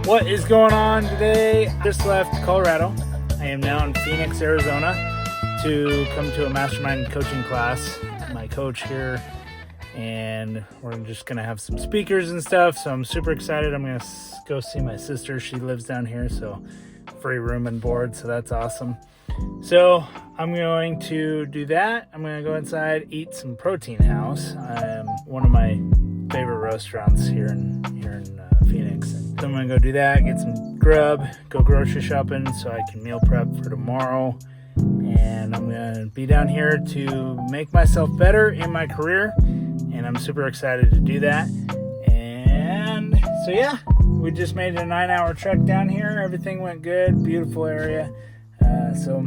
What is going on today? Just left Colorado. I am now in Phoenix, Arizona to come to a mastermind coaching class. My coach here, and we're just gonna have some speakers and stuff, so I'm super excited. I'm gonna go see my sister. She lives down here, so free room and board, so that's awesome. So I'm going to do that. I'm gonna go inside, eat some Protein House. One of my favorite restaurants here in Phoenix. And so I'm gonna go do that, get some grub, go grocery shopping so I can meal prep for tomorrow. And I'm gonna be down here to make myself better in my career, and I'm super excited to do that. And so yeah, we just made a 9-hour trek down here. Everything went good, beautiful area. So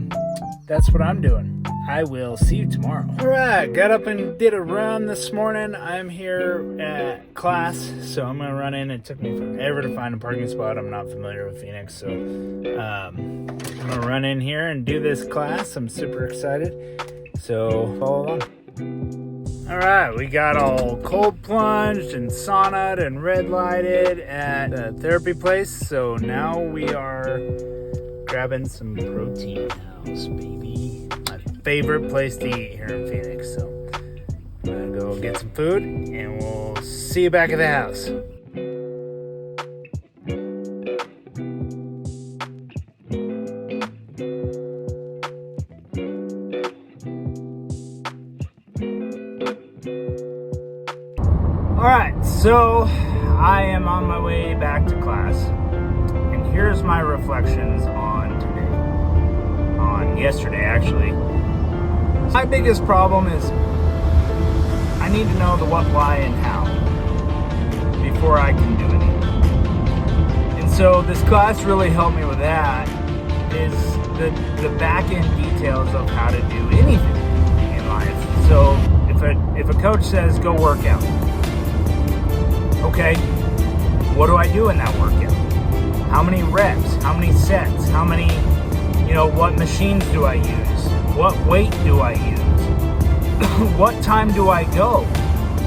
that's what I'm doing. I will see you tomorrow. All right, got up and did a run this morning. I'm here at class, so I'm gonna run in. It took me forever to find a parking spot. I'm not familiar with Phoenix, so I'm gonna run in here and do this class. I'm super excited, so follow along. All right, we got all cold plunged and saunaed and red lighted at the therapy place, so now we are grabbing some Protein House, baby. My favorite place to eat here in Phoenix. So I'm gonna go get some food and we'll see you back at the house. Alright, so I am on my way back to class. And here's my reflections on yesterday, actually. My biggest problem is I need to know the what, why, and how before I can do anything. And so this class really helped me with that, is the back end details of how to do anything in life. So if a coach says go work out, okay, what do I do in that workout? How many reps? How many sets? How many, what machines do I use? What weight do I use? What time do I go?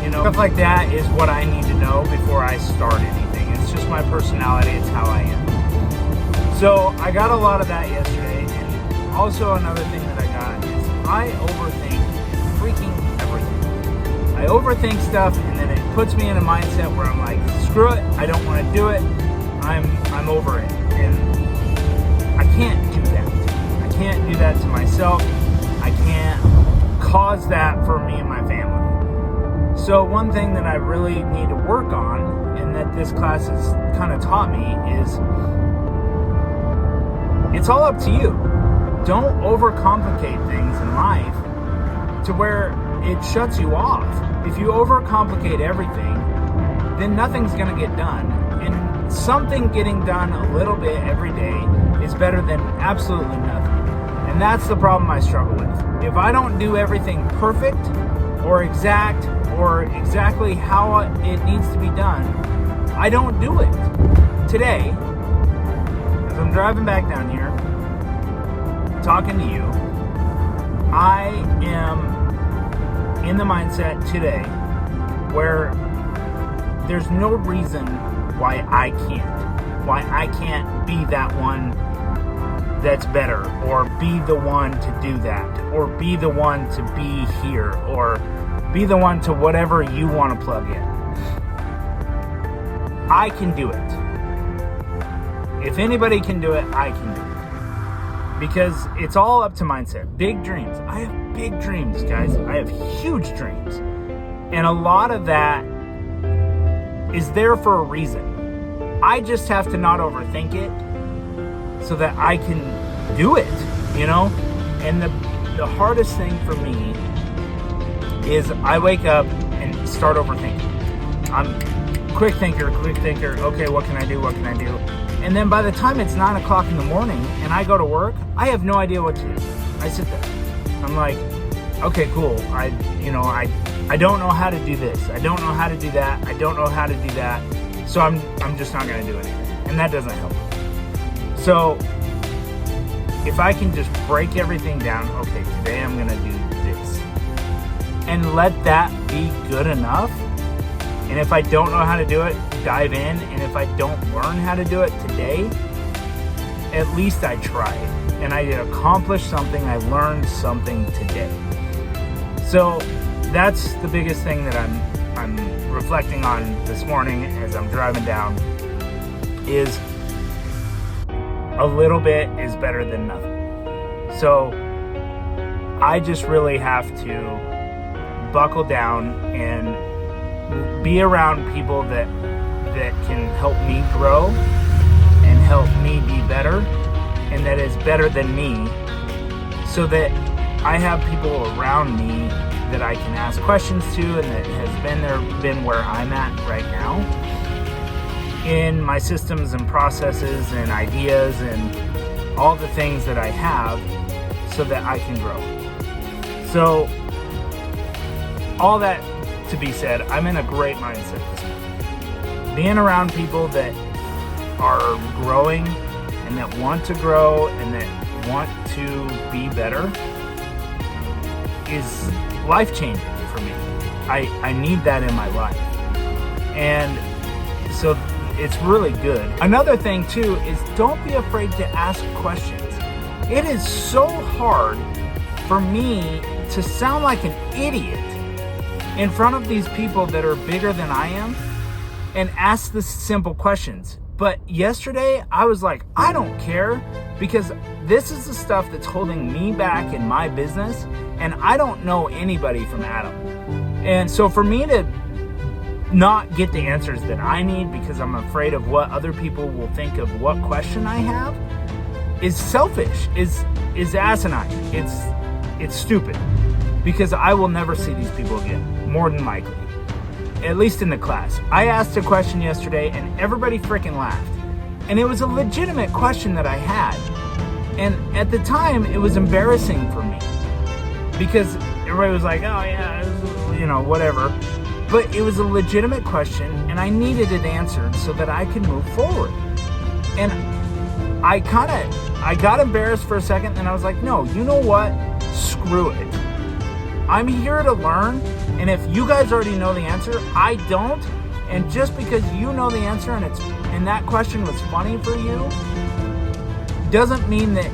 Stuff like that is what I need to know before I start anything. It's just my personality. It's how I am. So I got a lot of that yesterday. And also another thing that I got is I overthink freaking everything. I overthink stuff, and then it puts me in a mindset where I'm like, screw it. I don't want to do it. I'm over it. And I can't do that. I can't do that to myself. I can't cause that for me and my family. So one thing that I really need to work on, and that this class has kind of taught me, is it's all up to you. Don't overcomplicate things in life to where it shuts you off. If you overcomplicate everything, then nothing's going to get done. And something getting done a little bit every day is better than absolutely nothing. And that's the problem I struggle with. If I don't do everything perfect or exact or exactly how it needs to be done, I don't do it. Today, as I'm driving back down here, talking to you, I am in the mindset today where there's no reason why I can't be that one that's better, or be the one to do that, or be the one to be here, or be the one to whatever you want to plug in. I can do it. If anybody can do it, I can do it. Because it's all up to mindset. Big dreams. I have big dreams, guys. I have huge dreams. And a lot of that is there for a reason. I just have to not overthink it so that I can do it, And the hardest thing for me is I wake up and start overthinking. I'm quick thinker. Okay, what can I do? And then by the time it's 9 o'clock in the morning and I go to work, I have no idea what to do. I sit there. I'm like, okay, cool. I don't know how to do this. I don't know how to do that. I don't know how to do that. So I'm just not going to do anything. And that doesn't help. So if I can just break everything down, okay, today I'm going to do this. And let that be good enough. And if I don't know how to do it, dive in, and if I don't learn how to do it today, at least I tried, and I accomplished something. I learned something today. So that's the biggest thing that I'm reflecting on this morning as I'm driving down, is a little bit is better than nothing. So I just really have to buckle down and be around people that can help me grow and help me be better, and that is better than me, so that I have people around me that I can ask questions to, and that has been where I'm at right now in my systems and processes and ideas and all the things that I have, so that I can grow. So all that to be said, I'm in a great mindset this morning. Being around people that are growing and that want to grow and that want to be better is life-changing for me. I need that in my life. And so it's really good. Another thing too is, don't be afraid to ask questions. It is so hard for me to sound like an idiot in front of these people that are bigger than I am and ask the simple questions. But yesterday I was like, I don't care, because this is the stuff that's holding me back in my business, and I don't know anybody from Adam. And so for me to not get the answers that I need because I'm afraid of what other people will think of what question I have is selfish, is asinine. It's stupid, because I will never see these people again, more than likely. At least in the class. I asked a question yesterday and everybody freaking laughed. And it was a legitimate question that I had. And at the time, it was embarrassing for me, because everybody was like, oh yeah, whatever. But it was a legitimate question, and I needed it answered so that I could move forward. And I got embarrassed for a second, and I was like, no, you know what? Screw it. I'm here to learn, and if you guys already know the answer, I don't. And just because you know the answer and that question was funny for you, doesn't mean that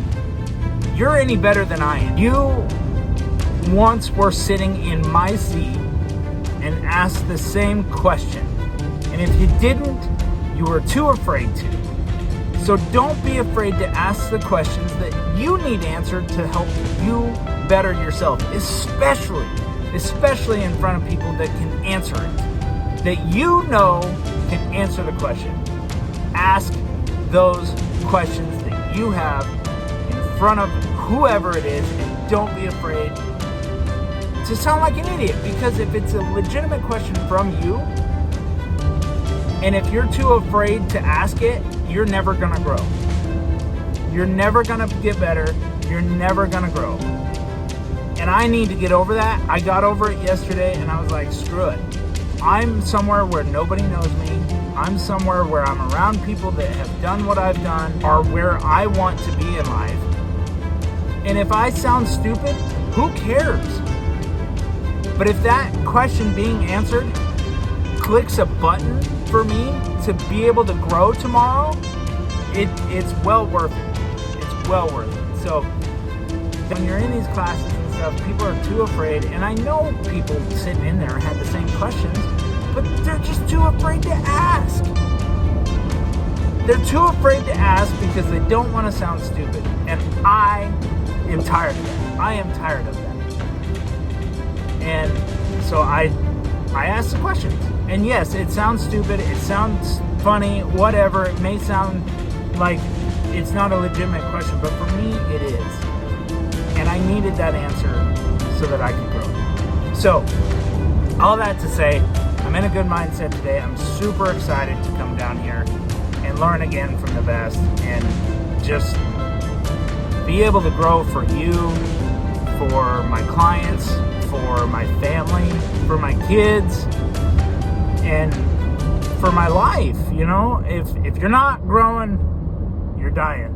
you're any better than I am. You once were sitting in my seat and asked the same question. And if you didn't, you were too afraid to. So don't be afraid to ask the questions that you need answered to help you better yourself, especially in front of people that can answer it, that you know can answer the question. Ask those questions that you have in front of whoever it is, and don't be afraid to sound like an idiot, because if it's a legitimate question from you, and if you're too afraid to ask it, you're never gonna grow. You're never gonna get better. You're never gonna grow. And I need to get over that. I got over it yesterday, and I was like, screw it. I'm somewhere where nobody knows me. I'm somewhere where I'm around people that have done what I've done, or where I want to be in life. And if I sound stupid, who cares? But if that question being answered clicks a button for me to be able to grow tomorrow, it's well worth it. It's well worth it. So when you're in these classes and stuff, people are too afraid, and I know people sitting in there had the same questions, but they're just too afraid to ask. They're too afraid to ask because they don't want to sound stupid. And I am tired of that. I am tired of that. And so I asked the questions. And yes, it sounds stupid, it sounds funny, whatever. It may sound like it's not a legitimate question, but for me, it is. And I needed that answer so that I could grow. So, all that to say, I'm in a good mindset today. I'm super excited to come down here and learn again from the best, and just be able to grow for you, for my clients, for my family, for my kids, and for my life. You know, if you're not growing, you're dying.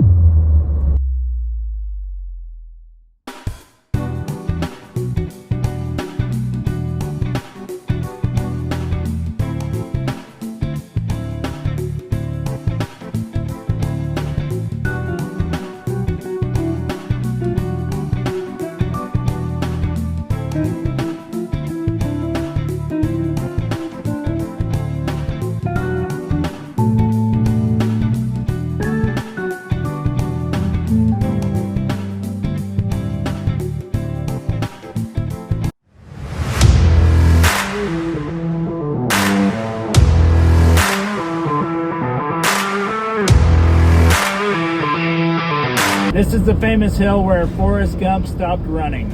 is the famous hill where Forrest Gump stopped running.